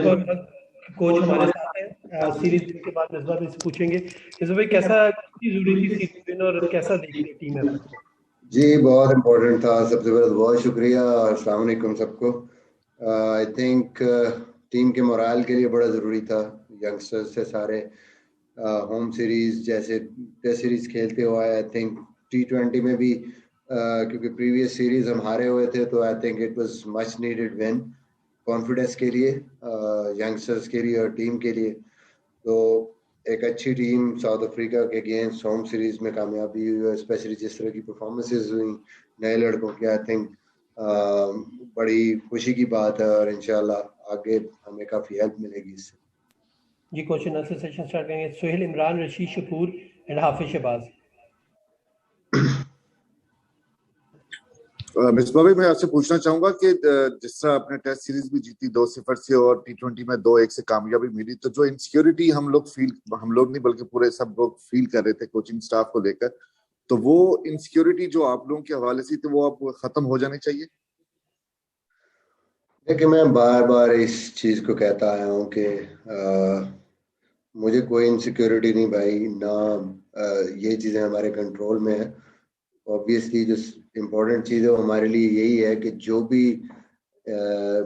एक और कोच हमारे साथ है सीरीज के बाद मिसबा भी पूछेंगे। मिसबा भाई कैसा जरूरी थी सीरीज विन और कैसा देखते टीम है? जी बहुत इम्पोर्टेंट था। सबसे पहले बहुत शुक्रिया और अस्सलाम वालेकुम सबको। आई थिंक टीम के मोराल के लिए बड़ा ज़रूरी था। यंगस्टर्स से सारे होम सीरीज जैसे टेस्ट सीरीज खेलते हुए आई थिंक T20 में भी क्योंकि प्रीवियस सीरीज हम हारे हुए थे तो I think it was much needed win confidence के लिए, यंगस्टर्स के लिए और टीम के लिए। तो एक अच्छी टीम साउथ अफ्रीका के अगेंस्ट होम सीरीज में कामयाबी हुई, स्पेशली जिस तरह की परफॉर्मेंसेस हुई नए लड़कों की, आई थिंक बड़ी खुशी की बात है और इंशाल्लाह आगे हमें काफ़ी हेल्प मिलेगी इससे। जी क्वेश्चन आंसर सेशन स्टार्ट करेंगे। सोहेल इमरान, रशीद शपूर एंड हाफिज शहबाज। मिसबा भाई मैं आपसे पूछना चाहूंगा कि जिस तरह आपने टेस्ट सीरीज भी जीती 2-0 से और T20 में 2-1 से कामयाबी मिली, तो जो इनसिक्योरिटी हम लोग नहीं बल्कि पूरे सब लोग फील कर रहे थे कोचिंग स्टाफ को लेकर, तो वो इनसिक्योरिटी जो आप लोगों के हवाले से तो वो अब खत्म हो जानी चाहिए। देखिए मैं बार बार इस चीज़ को कहता आया हूँ कि मुझे कोई इनसिक्योरिटी नहीं भाई, ना ये चीज़ें हमारे कंट्रोल में है। ऑब्वियसली जो इम्पोर्टेंट चीज़ है वो हमारे लिए यही है कि जो भी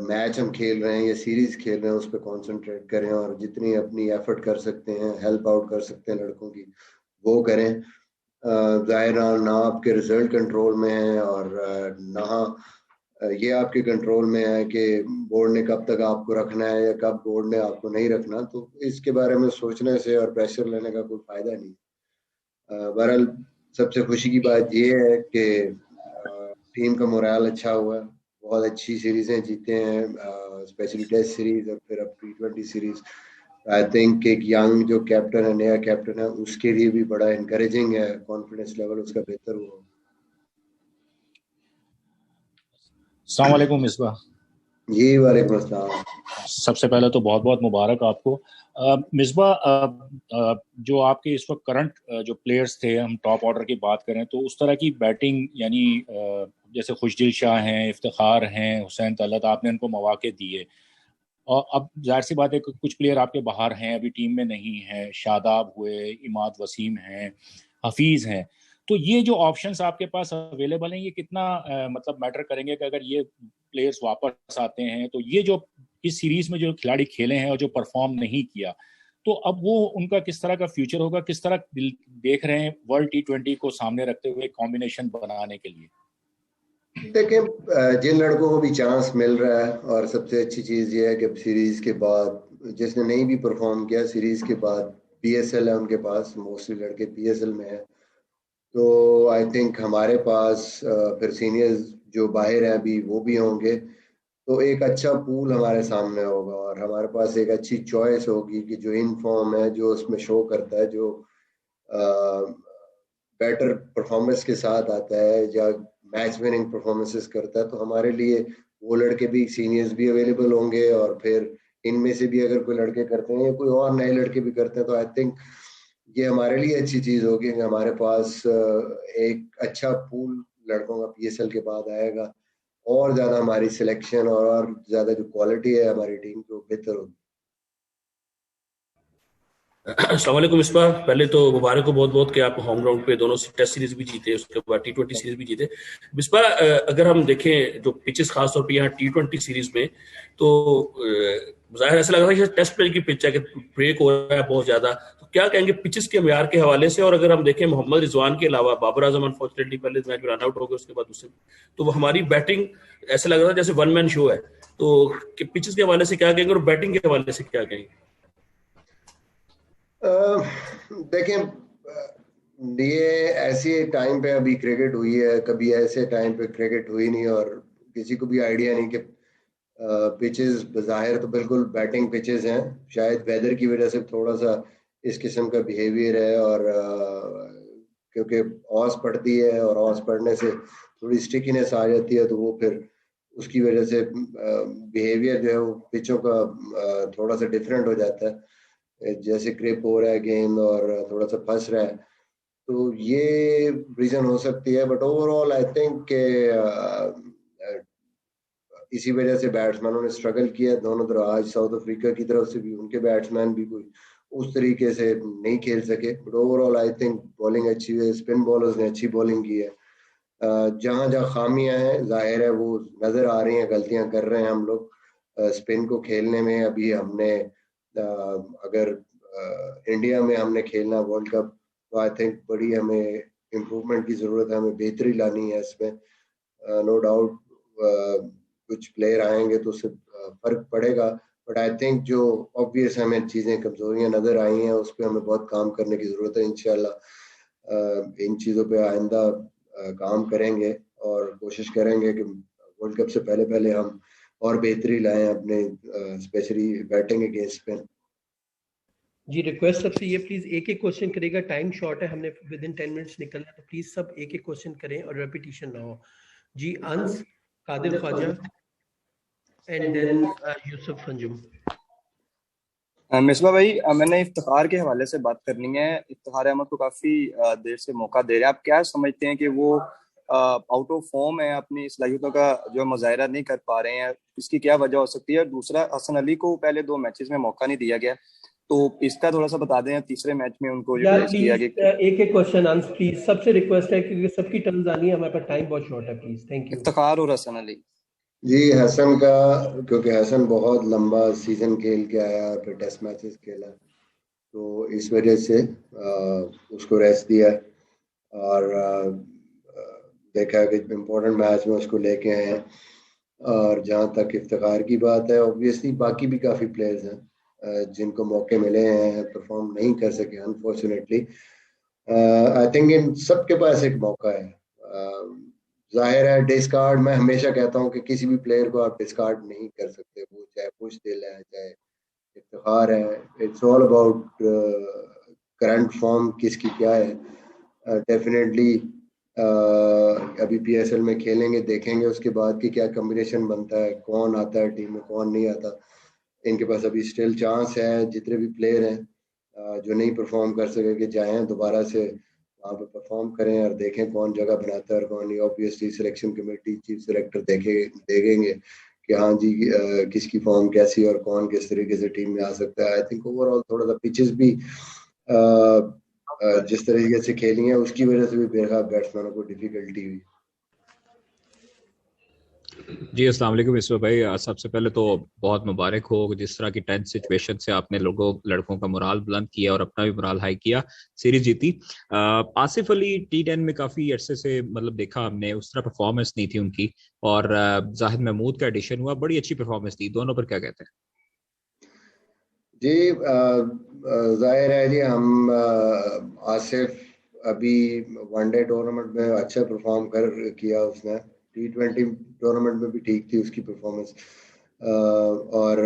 मैच हम खेल रहे हैं या सीरीज खेल रहे हैं उस पर कॉन्सेंट्रेट करें और जितनी अपनी एफर्ट कर सकते हैं, हेल्प आउट कर सकते हैं लड़कों की, वो करें। जाहिर ना आपके रिजल्ट कंट्रोल में है और ना ये आपके कंट्रोल में है कि बोर्ड ने कब तक आपको रखना है या कब बोर्ड ने आपको नहीं रखना। तो इसके बारे में सोचने से और प्रेशर लेने का कोई फायदा नहीं। बहरहाल सबसे खुशी की बात ये है कि टीम का मोराल अच्छा हुआ, बहुत अच्छी सीरीजें जीते हैं, स्पेशली टेस्ट सीरीज और फिर अब T20 सीरीज। आई थिंक एक यंग जो कैप्टन है, नया कैप्टन है, उसके लिए भी बड़ा इनकरेजिंग है, कॉन्फिडेंस लेवल उसका बेहतर हुआ। अस्सलाम वालेकुम मिसबा। जी वालेकुम अस्सलाम। सबसे पहले तो बहुत बहुत मुबारक आपको। मिसबा, जो आपके इस वक्त करंट जो प्लेयर्स थे, हम टॉप ऑर्डर की बात करें तो उस तरह की बैटिंग यानी जैसे खुशदिल शाह हैं, इफ्तिखार हैं, हुसैन तलत, आपने उनको मौके दिए और अब जाहिर सी बात है कि कुछ प्लेयर आपके बाहर हैं, अभी टीम में नहीं है, शादाब हुए, इमाद वसीम हैं, हफीज़ हैं, तो ये जो ऑप्शंस आपके पास अवेलेबल हैं ये कितना मतलब मैटर करेंगे कि अगर ये प्लेयर्स वापस आते हैं तो ये जो इस सीरीज में जो खिलाड़ी खेले हैं और जो परफॉर्म नहीं किया, तो अब वो उनका किस तरह का फ्यूचर होगा, किस तरह देख रहे हैं वर्ल्ड T20 को सामने रखते हुए कॉम्बिनेशन बनाने के लिए? देखें जिन लड़कों को भी चांस मिल रहा है, और सबसे अच्छी चीज़ ये है कि सीरीज के बाद जिसने नहीं भी परफॉर्म किया, सीरीज के बाद PSL है उनके पास, मोस्टली लड़के PSL में है, तो आई थिंक हमारे पास फिर सीनियर्स जो बाहर हैं अभी वो भी होंगे, तो एक अच्छा पूल हमारे सामने होगा और हमारे पास एक अच्छी चॉइस होगी कि जो इन फॉर्म है, जो उसमें शो करता है, जो बेटर परफॉर्मेंस के साथ आता है या मैच विनिंग परफॉर्मेंसेस करता है, तो हमारे लिए वो लड़के भी, सीनियर्स भी अवेलेबल होंगे और फिर इनमें से भी अगर कोई लड़के करते हैं या कोई और नए लड़के भी करते हैं, तो आई थिंक ये हमारे लिए अच्छी चीज़ होगी कि हमारे पास एक अच्छा पूल लड़कों का PSL के बाद आएगा और ज़्यादा हमारी सिलेक्शन और ज़्यादा जो क्वालिटी है हमारी टीम की वो बेहतर होगी। अस्सलाम वालेकुम मिसबा, पहले तो मुबारक हो बहुत बहुत कि आप होम ग्राउंड पे दोनों टेस्ट सीरीज भी जीते, उसके बाद T20 सीरीज भी जीते। मिसबा, अगर हम देखें जो पिचेस खासतौर पे यहाँ T20 सीरीज में, तो जाहिर ऐसा लग रहा है कि टेस्ट पे की पिच है कि ब्रेक हो रहा है बहुत ज्यादा, तो क्या कहेंगे पिचेस के म्यार के हवाले से? और अगर हम देखें मोहम्मद रिजवान के अलावा बाबर आजम अनफॉर्चुनेटली पहले मैच में रन आउट हो गए, उसके बाद उससे तो हमारी बैटिंग ऐसा लग रहा है जैसे वन मैन शो है, तो पिचेस के हवाले से क्या कहेंगे और बैटिंग के हवाले से क्या कहेंगे? देखें ये ऐसे टाइम पे अभी क्रिकेट हुई है, कभी ऐसे टाइम पे क्रिकेट हुई नहीं और किसी को भी आइडिया नहीं कि पिचेस बज़ाहिर तो बिल्कुल बैटिंग पिचेस हैं, शायद वेदर की वजह से थोड़ा सा इस किस्म का बिहेवियर है और क्योंकि ऑस पड़ती है और ऑस पड़ने से थोड़ी स्टिकीनेस आ जाती है, तो वो फिर उसकी वजह से बिहेवियर जो है वो पिचों का थोड़ा सा डिफरेंट हो जाता है, जैसे क्रिप हो रहा है गेंद और थोड़ा सा फंस रहा है, तो ये रीज़न हो सकती है। बट ओवरऑल आई थिंक इसी वजह से बैट्समैनों ने स्ट्रगल किया दोनों तरफ। आज साउथ अफ्रीका की तरफ से भी उनके बैट्समैन भी कोई उस तरीके से नहीं खेल सके, but overall I think bowling अच्छी है, स्पिन बॉलर्स ने अच्छी बॉलिंग की है। जहां जहां खामियां हैं जाहिर है वो नजर आ रही हैं, गलतियां कर रहे हैं हम लोग स्पिन को खेलने में। अभी हमने अगर इंडिया में हमने खेलना वर्ल्ड कप, तो आई थिंक बड़ी हमें इम्प्रूवमेंट की जरूरत है, हमें बेहतरी लानी है इसमें। नो डाउट कुछ प्लेयर आएंगे तो उससे फर्क पड़ेगा, बट आई थिंक जो ऑब्वियस हमें चीजें कमजोरियां नजर आई हैं उस पर हमें बहुत काम करने की जरूरत है। इंशाल्लाह इन चीजों पे आइंदा काम करेंगे और कोशिश करेंगे कि वर्ल्ड कप से पहले पहले हम और बेहतरी लाएं अपने स्पेशली बैटिंग अगेंस्ट स्पिन। जी रिक्वेस्ट सबसे ये प्लीज एक एक क्वेश्चन करेगा, टाइम शॉर्ट है, हमने विद इन 10 मिनट्स निकलना है, तो प्लीज सब एक एक क्वेश्चन करें और रेपिटेशन ना हो। जी अंस, कादिर ख्वाजा एंड देन यूसुफ अंजुम। मिसबा भाई, मैंने इफ्तिखार के हवाले से बात करनी है। इफ्तिखार अहमद को काफी देर से मौका दे रहे हैं, आप क्या समझते हैं कि वो आउट ऑफ फॉर्म है, अपनी सलाहियतों का जो मुजाहिरा नहीं कर पा रहे हैं, इसकी क्या वजह हो सकती है? दूसरा, हसन अली को पहले 2 मैचेस में मौका नहीं दिया गया, तो इसका थोड़ा सा बता दें। तीसरे मैच में उनको यार प्लीज एक एक क्वेश्चन अंस प्लीज, सबसे रिक्वेस्ट है क्योंकि सबकी टर्न्स आनी है, हमारे पास टाइम बहुत शॉर्ट है, प्लीज। Thank you. इफ्तिखार और हसन अली। जी हसन का, क्योंकि हसन बहुत लंबा सीजन खेल के आया, फिर टेस्ट मैचेस खेला, तो इस वजह से उसको रेस्ट दिया और देखा कि इम्पोर्टेंट मैच में उसको लेके आए हैं। और जहाँ तक इफ्तिखार की बात है, ऑब्वियसली बाकी भी काफ़ी प्लेयर्स हैं जिनको मौके मिले हैं, परफॉर्म नहीं कर सके अनफॉर्चुनेटली। आई थिंक इन सब के पास एक मौका है। जाहिर है डिस्कार्ड, मैं हमेशा कहता हूँ कि किसी भी प्लेयर को आप डिस्कार्ड नहीं कर सकते, वो चाहे खुशदिल है चाहे इफ्तिखार है। It's all about current form किसकी क्या है। डेफिनेटली अभी पीएसएल में खेलेंगे, देखेंगे उसके बाद कि क्या कॉम्बिनेशन बनता है, कौन आता है टीम में कौन नहीं आता। इनके पास अभी स्टिल चांस है, जितने भी प्लेयर हैं जो नहीं परफॉर्म कर सके कि जाएं दोबारा से वहाँ पे परफॉर्म करें और देखें कौन जगह बनाता है और कौन नहीं। Obviously selection committee, chief selector देखेंगे कि हाँ जी किसकी फॉर्म कैसी और कौन किस तरीके से टीम में आ सकता है। आई थिंक ओवरऑल थोड़ा सा पिचेस भी जिस तरीके से खेली है उसकी वजह से भी बेरखा बैट्समैनों को डिफिकल्टी हुई। जी अस्सलाम वालेकुम यूसुफ भाई, सबसे पहले तो बहुत मुबारक हो जिस तरह की टेंस सिचुएशन से आपने लड़कों का मोराल बुलंद किया और अपना भी मोराल हाई किया, सीरीज जीती। आसिफ अली T10 में काफी अरसे से मतलब देखा हमने, उस तरह परफॉर्मेंस नहीं थी उनकी, और जाहिद महमूद का एडिशन हुआ, बड़ी अच्छी परफॉर्मेंस थी। दोनों पर क्या कहते हैं? जी जाहिर है जी, हम आसिफ अभी वनडे टूर्नामेंट में अच्छा परफॉर्म किया उसने, T20 टूर्नामेंट में भी ठीक थी उसकी परफॉर्मेंस। और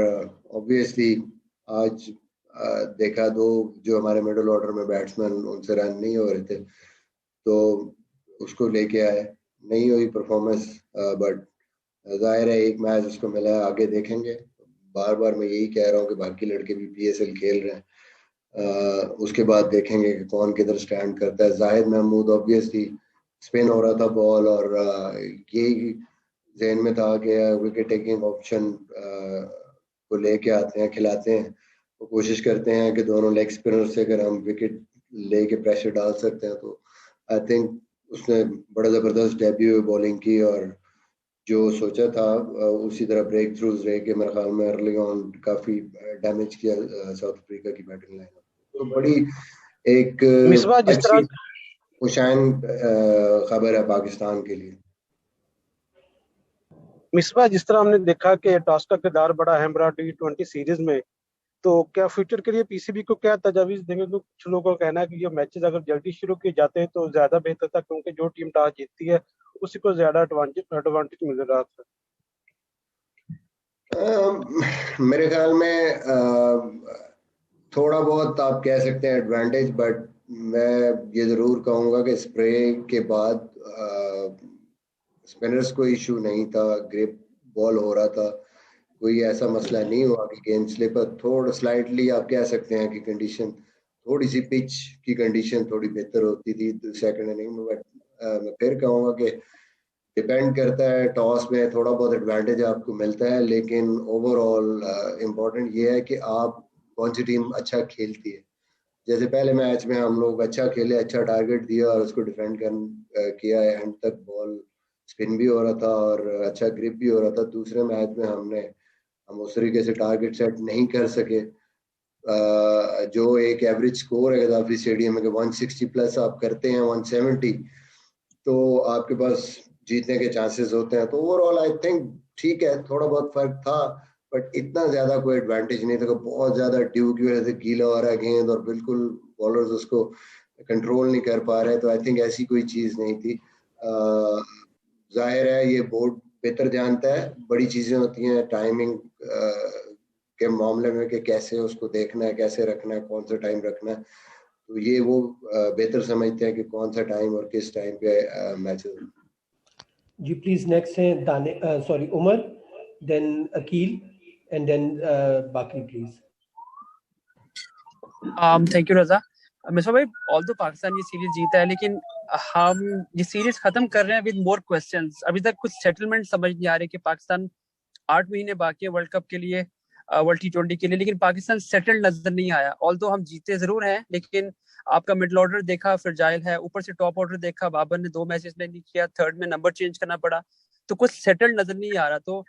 ऑब्वियसली आज देखा दो जो हमारे मिडिल ऑर्डर में बैट्समैन उनसे रन नहीं हो रहे थे, तो उसको लेके आए, नहीं हुई परफॉर्मेंस, बट जाहिर है एक मैच उसको मिला है, आगे देखेंगे। बार बार मैं यही कह रहा हूँ कि बाकी लड़के भी PSL खेल रहे हैं, उसके बाद देखेंगे कि कौन किधर स्टैंड करता है। जाहिद महमूद ऑब्वियसली स्पिन हो रहा था बॉल और यही जहन में था कि विकेट टेकिंग ऑप्शन को लेके आते हैं, खिलाते हैं, तो कोशिश करते हैं कि दोनों लेग स्पिनर से अगर हम विकेट लेके प्रेशर डाल सकते हैं। तो आई थिंक उसने बड़ा ज़बरदस्त डेब्यू बॉलिंग की और जो सोचा था उसी तरह ब्रेक थ्रूज रहे कि मेरे ख्याल में अर्ली ऑन काफ़ी डैमेज किया साउथ अफ्रीका की बैटिंग लाइन। तो बड़ी एक अच्छी खुशाइन खबर है पाकिस्तान के लिए। मिसबा, जिस तरह हमने देखा कि टॉस का किरदार बड़ा अहम रहा T20 सीरीज में, तो क्या फ्यूचर के लिए पीसीबी को क्या तजावीज देंगे? तो कुछ लोगों का कहना है कि ये मैचेस अगर जल्दी शुरू किए जाते हैं तो ज्यादा बेहतर था, क्योंकि जो टीम टॉस जीतती है उसी को ज्यादा एडवांटेज मिल रहा था। मेरे ख्याल में थोड़ा बहुत आप कह सकते हैं एडवांटेज, बट मैं ये ज़रूर कहूँगा कि स्प्रे के बाद स्पिनर्स को इशू नहीं था, ग्रिप बॉल हो रहा था, कोई ऐसा मसला नहीं हुआ कि गेंद स्लिपर। थोड़ा स्लाइटली आप कह सकते हैं कि कंडीशन थोड़ी सी पिच की कंडीशन थोड़ी बेहतर होती थी सेकंड इनिंग में, बट मैं फिर कहूँगा कि डिपेंड करता है, टॉस में थोड़ा बहुत एडवांटेज आपको मिलता है, लेकिन ओवरऑल इम्पोर्टेंट ये है कि आप कौन सी टीम अच्छा खेलती है। जैसे पहले मैच में हम लोग अच्छा खेले, अच्छा टारगेट दिया और उसको डिफेंड किया, एंड तक बॉल स्पिन भी हो रहा था और अच्छा ग्रिप भी हो रहा था। दूसरे मैच में हम उस तरीके से टारगेट सेट नहीं कर सके। जो एक एवरेज स्कोर है गद्दाफी स्टेडियम में कि 160 प्लस आप करते हैं 170, तो आपके पास जीतने के चांसेस होते हैं। तो ओवरऑल आई थिंक ठीक है, थोड़ा बहुत फर्क था, बट इतना ज्यादा कोई एडवांटेज नहीं था कि बहुत ज्यादा ड्यू की वजह से गीला हो रहा है गेंद और बिल्कुल बॉलर्स उसको कंट्रोल नहीं कर पा रहे। तो आई थिंक ऐसी कोई चीज नहीं थी। जाहिर है ये बोर्ड बेहतर जानता है, बड़ी चीजें होती हैं टाइमिंग के मामले में कि कैसे उसको देखना है, कैसे रखना है, कौन सा टाइम रखना है। तो ये वो बेहतर समझते हैं कि कौन सा टाइम और किस टाइम पे मैचेस। जी प्लीज नेक्स्ट है Umar, then Akeel and then बाकी please. Thank you Raza. Misbah भाई, ऑल्दो पाकिस्तान ये सीरीज जीता है, लेकिन हम ये सीरीज खत्म कर रहे हैं विद मोर क्वेश्चंस। अभी तक कुछ सेटलमेंट समझ नहीं आ रहे कि पाकिस्तान 8 महीने बाकी है वर्ल्ड कप के लिए, वर्ल्ड T20 के लिए, लेकिन पाकिस्तान सेटल्ड नजर नहीं आया। ऑल्दो हम जीते जरूर हैं, लेकिन आपका मिडल ऑर्डर देखा फ्रजाइल है, ऊपर से टॉप ऑर्डर देखा, बाबर ने 2 मैचेस में नहीं किया, थर्ड में नंबर चेंज करना पड़ा, तो कुछ सेटल्ड नजर नहीं आ रहा। तो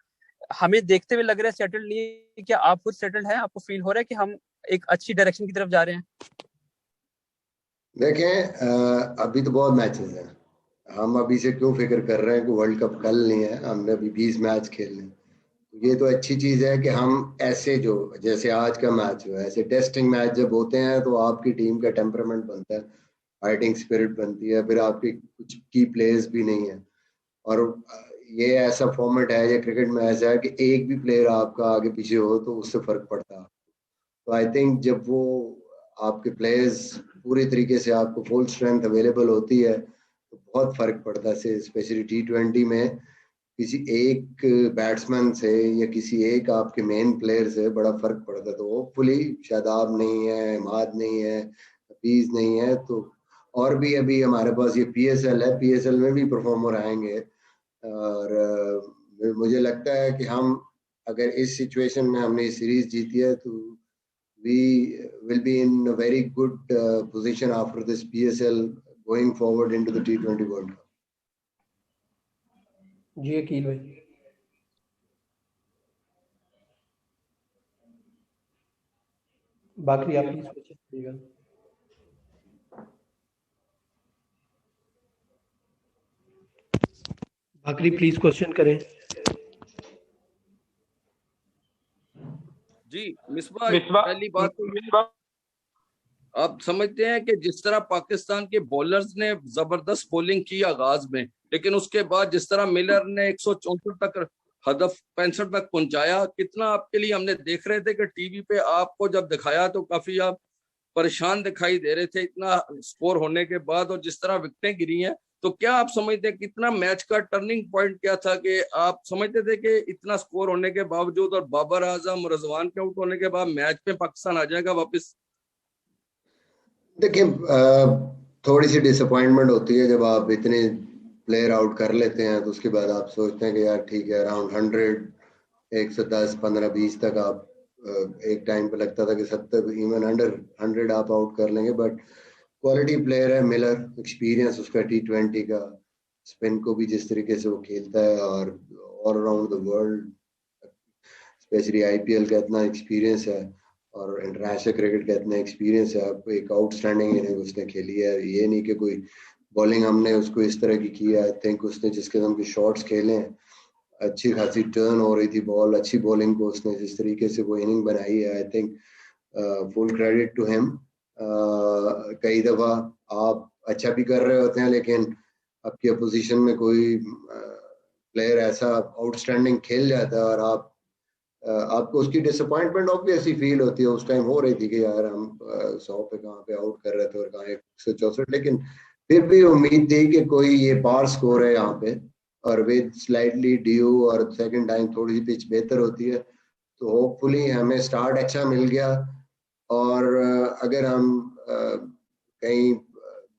हमें देखते हुए लग रहा है सेटल्ड नहीं है। क्या आप खुद सेटल्ड हैं? आपको फील हो रहा है कि हम एक अच्छी डायरेक्शन की तरफ जा रहे हैं? देखें, अभी तो बहुत मैचेस हैं, हम अभी से क्यों फिक्र कर रहे हैं कि वर्ल्ड कप कल नहीं है, हमने अभी 20 मैच खेलने। ये तो अच्छी चीज है कि हम ऐसे जो जैसे आज का मैच हो, ऐसे टेस्टिंग मैच जब होते हैं तो आपकी टीम का टेम्परामेंट बनता है, फाइटिंग स्पिरिट बनती है, फिर आपकी कुछ की प्लेयर्स भी नहीं है। और ये ऐसा फॉर्मेट है, ये क्रिकेट में ऐसा है कि एक भी प्लेयर आपका आगे पीछे हो तो उससे फर्क पड़ता है। तो आई थिंक जब वो आपके प्लेयर्स पूरी तरीके से आपको फुल स्ट्रेंथ अवेलेबल होती है तो बहुत फर्क पड़ता है। स्पेशली T20 में किसी एक बैट्समैन से या किसी एक आपके मेन प्लेयर से बड़ा फर्क पड़ता है। तो होपफुली शादाब नहीं है, इमाद नहीं है, हफीज नहीं है, तो और भी अभी हमारे पास ये PSL है, PSL में भी परफॉर्मर आएंगे। और मुझे लगता है कि हम अगर इस सिचुएशन में हमने ये सीरीज जीती है तो we will be in a very good position after this PSL going forward into the T20 World Cup. जी अकील भाई। बाकी आप प्लीज क्वेश्चन करिएगा। बाकी प्लीज क्वेश्चन करें। जी मिसबा, पहली बात तो ये, आप समझते हैं कि जिस तरह पाकिस्तान के बॉलर्स ने जबरदस्त बॉलिंग की आगाज में, लेकिन उसके बाद जिस तरह मिलर ने 164 तक हदफ 65 तक पहुंचाया, कितना आपके लिए, हमने देख रहे थे कि टीवी पे आपको जब दिखाया तो काफी आप परेशान दिखाई दे रहे थे इतना स्कोर होने के बाद, और जिस तरह विकेटें गिरी हैं, तो क्या आप समझते हैं कितना मैच का टर्निंग पॉइंट क्या था कि आप समझते थे कि इतना स्कोर होने के बावजूद और बाबर आजम और रजवान के आउट होने के बाद मैच में पाकिस्तान आ जाएगा वापस? देखिए, थोड़ी सी डिसअपॉइंटमेंट होती है जब आप इतने प्लेयर आउट कर लेते हैं, तो उसके बाद आप सोचते हैं कि यार ठीक है, अराउंड 100 110 15 20 तक आप एक टाइम पे लगता था कि 70 इवन अंडर 100 आप आउट कर लेंगे। बट क्वालिटी प्लेयर है मिलर, एक्सपीरियंस उसका T20 का, स्पिन को भी जिस तरीके से वो खेलता है और all around the world specially IPL का इतना एक्सपीरियंस है और इंटरनेशनल क्रिकेट का इतना एक्सपीरियंस है। आपको एक आउटस्टैंडिंग इनिंग उसने खेली है, ये नहीं कि कोई बॉलिंग हमने उसको इस तरह की की है। आई थिंक उसने जिस किस्म के शॉट्स खेले हैं, अच्छी खासी टर्न हो रही थी बॉल, अच्छी बॉलिंग को उसने जिस तरीके से वो इनिंग बनाई है, I think full credit to him. कई दफ़ा आप अच्छा भी कर रहे होते हैं, लेकिन आपकी अपोजिशन में कोई प्लेयर ऐसा आउटस्टैंडिंग खेल जाता है और आपको उसकी डिसअपॉइंटमेंट ऑब्वियसली फील होती है। उस टाइम हो रही थी कि यार हम 100 पे कहाँ पे आउट कर रहे थे और कहाँ 164, लेकिन फिर भी उम्मीद थी कि कोई ये पार स्कोर है यहाँ पे, और विद स्लाइटली ड्यू और सेकंड टाइम थोड़ी सी पिच बेहतर होती है, तो होपफुली हमें स्टार्ट अच्छा मिल गया। और अगर हम कहीं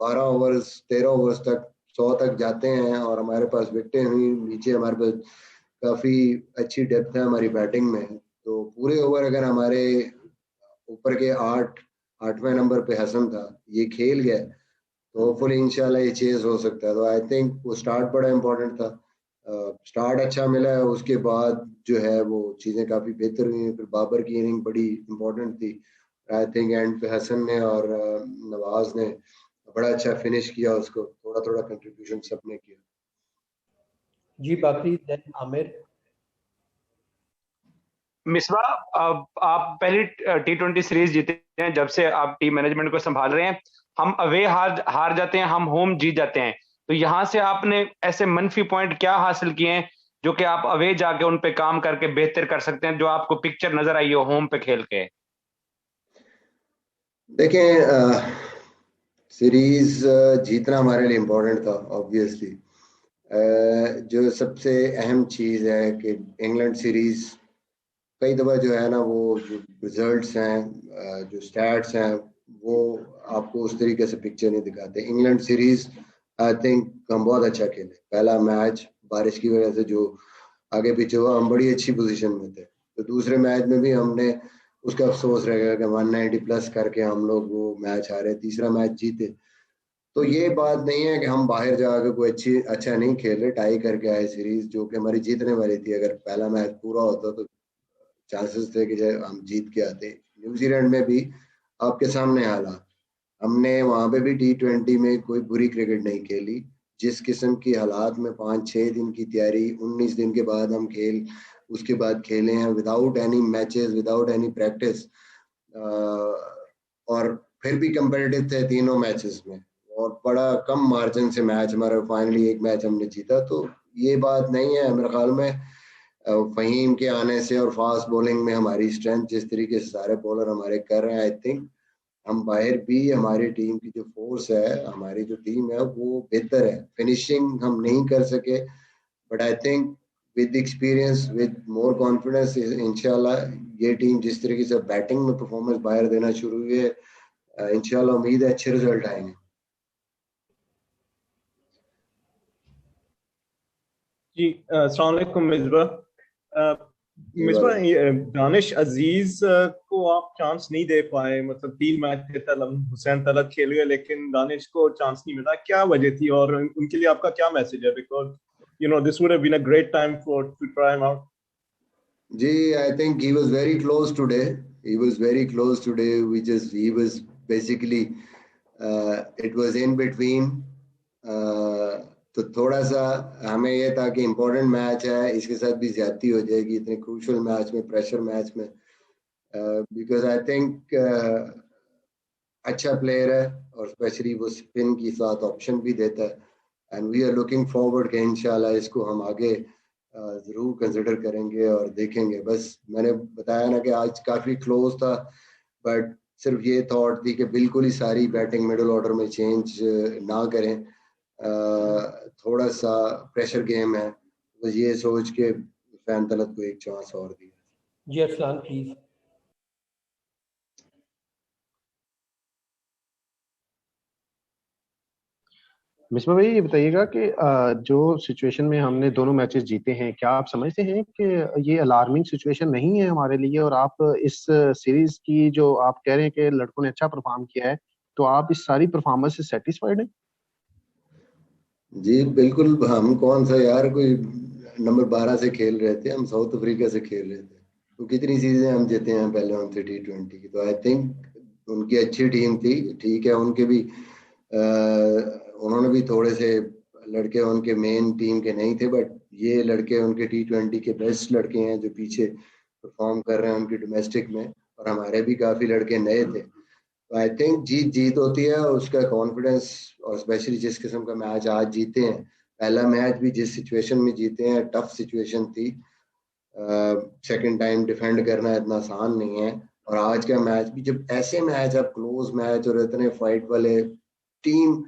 12 ओवर्स 13 ओवर्स तक 100 तक जाते हैं और हमारे पास विकेटें हुई, नीचे हमारे पास काफ़ी अच्छी डेप्थ है हमारी बैटिंग में, तो पूरे ओवर अगर हमारे ऊपर के 8वें नंबर पे हसन था, ये खेल गया तो होपफुली इंशाल्लाह ये चेज हो सकता है। तो आई थिंक वो स्टार्ट बड़ा इंपॉर्टेंट था, स्टार्ट अच्छा मिला है, उसके बाद जो है वो चीज़ें काफ़ी बेहतर हुई। फिर बाबर की इनिंग बड़ी इंपॉर्टेंट थी, आई थिंक एंड पे हसन ने और नवाज ने बड़ा अच्छा फिनिश किया, उसको थोड़ा थोड़ा कंट्रीब्यूशन सबने किया। जी बाकी देन आमिर। मिसबा, आप पहली T20 सीरीज जीते हैं जब से आप टीम मैनेजमेंट को संभाल रहे हैं। हम अवे हार जाते हैं, हम होम जीत जाते हैं, तो यहाँ से आपने ऐसे मनफी पॉइंट क्या हासिल किए हैं जो कि आप अवे जाके उन पे काम करके बेहतर कर सकते हैं, जो आपको पिक्चर नजर आई हो होम पे खेल के? देखें, सीरीज जीतना हमारे लिए इम्पोर्टेंट था ऑब्वियसली। जो सबसे अहम चीज़ है कि इंग्लैंड सीरीज कई दफ़ा जो है ना, वो जो रिजल्ट्स हैं, जो स्टैट्स हैं, वो आपको उस तरीके से पिक्चर नहीं दिखाते। इंग्लैंड सीरीज आई थिंक हम बहुत अच्छा खेले। पहला मैच बारिश की वजह से जो आगे पीछे हुआ, हम बड़ी अच्छी पोजीशन में थे, तो दूसरे मैच में भी हमने उसका अफसोस रहेगा कि 190 प्लस करके हम लोग वो मैच हारे, तीसरा मैच जीते। तो ये बात नहीं है कि हम बाहर जाकर कोई अच्छा नहीं खेले, टाई करके आए सीरीज जो कि हमारी जीतने वाली थी। अगर पहला मैच पूरा होता तो चांसेस थे कि हम जीत के आते। न्यूजीलैंड में भी आपके सामने हालात, हमने वहाँ पे भी T20 में कोई बुरी क्रिकेट नहीं खेली। जिस किस्म की हालात में 5-6 दिन की तैयारी, 19 दिन के बाद हम उसके बाद खेले हैं without any matches, without any practice, और फिर भी कंपेटिटिव थे तीनों मैचेस में, और बड़ा कम मार्जिन से मैच हमारा, फाइनली एक मैच हमने जीता। तो ये बात नहीं है मेरे ख्याल में। फहीम के आने से और फास्ट बॉलिंग में हमारी स्ट्रेंथ, जिस तरीके से सारे बॉलर हमारे कर रहे हैं, आई थिंक हम बाहर भी हमारी टीम की जो फोर्स है, हमारी जो टीम है वो बेहतर है। फिनिशिंग हम नहीं कर सके, but I think with experience, with more confidence, इंशाल्लाह ये टीम जिस तरीके से बैटिंग में परफॉर्मेंस बाहर देना शुरू हुई है, इंशाल्लाह उम्मीद है अच्छे रिजल्ट आएंगे। जी अस्सलाम वालेकुम मिसबा। मिसबा, दानिश अजीज को आप चांस नहीं दे पाए, मतलब 3 मैच हुसैन तलत खेल गए लेकिन दानिश को चांस नहीं मिला, क्या वजह थी और उनके लिए आपका क्या मैसेज है? Because this would have been a great time to try him out. जी, I think he was very close today. He was very close today. He was basically it was in between. तो थोड़ा सा हमें ये था कि important match है, इसके साथ भी ज्यादती हो जाएगी इतने क्रूशल मैच में, प्रेशर मैच में, बिकॉज आई थिंक अच्छा प्लेयर है और स्पेशली वो स्पिन के साथ ऑप्शन भी देता है, and we are looking forward कि इंशाल्लाह इसको हम आगे ज़रूर कंसिडर करेंगे और देखेंगे। बस मैंने बताया ना कि आज काफ़ी क्लोज था, बट सिर्फ ये थॉट थी कि बिल्कुल ही सारी बैटिंग मिडिल ऑर्डर में चेंज ना करें, थोड़ा सा प्रेशर गेम है, बस ये सोच के फैन तलत को एक चांस और दिया। जी अरसलान प्लीज। मिसबा भाई ये बताइएगा कि जो सिचुएशन में हमने दोनों मैचेस जीते हैं, क्या आप समझते हैं कि ये अलार्मिंग सिचुएशन नहीं है हमारे लिए, और आप इस सीरीज की जो आप कह रहे हैं कि लड़कों ने अच्छा परफॉर्म किया है, तो आप इस सारी परफॉर्मेंस से सेटिस्फाइड हैं? जी बिल्कुल। हम कौन सा यार कोई नंबर 12 से खेल रहे थे, हम साउथ अफ्रीका से खेल रहे थे, तो कितनी चीजें हम जीते हैं पहले उनसे T20 की। तो आई थिंक उनकी अच्छी टीम थी, ठीक है, उनके भी उन्होंने भी थोड़े से लड़के उनके मेन टीम के नहीं थे, बट ये लड़के उनके T20 के बेस्ट लड़के हैं जो पीछे परफॉर्म कर रहे हैं उनकी डोमेस्टिक में, और हमारे भी काफ़ी लड़के नए थे। तो आई थिंक जीत होती है, उसका कॉन्फिडेंस, और स्पेशली जिस किस्म का मैच आज जीते हैं, पहला मैच भी जिस सिचुएशन में जीते हैं, टफ सिचुएशन थी, सेकंड टाइम डिफेंड करना इतना आसान नहीं है, और आज का मैच भी जब ऐसे मैच अब क्लोज मैच और इतने फाइट वाले टीम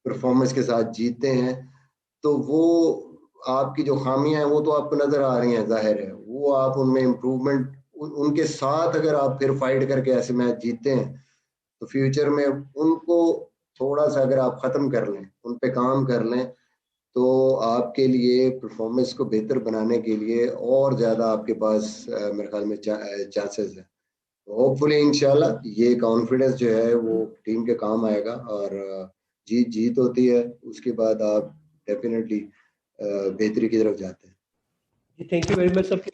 परफॉर्मेंस के साथ जीतते हैं, तो वो आपकी जो खामियां हैं वो तो आपको नजर आ रही हैं, जाहिर है, वो आप उनमें इम्प्रूवमेंट, उनके साथ अगर आप फिर फाइट करके ऐसे मैच जीतते हैं तो फ्यूचर में उनको थोड़ा सा अगर आप ख़त्म कर लें, उन पे काम कर लें, तो आपके लिए परफॉर्मेंस को बेहतर बनाने के लिए और ज़्यादा आपके पास मेरे ख्याल में चांसेस है। होपफुली इंशाल्लाह ये कॉन्फिडेंस जो है वो टीम के काम आएगा, और जीत होती है, उसके बाद आप डेफिनेटली बेहतरी की तरफ जाते हैं। थैंक यू वेरी मच सबके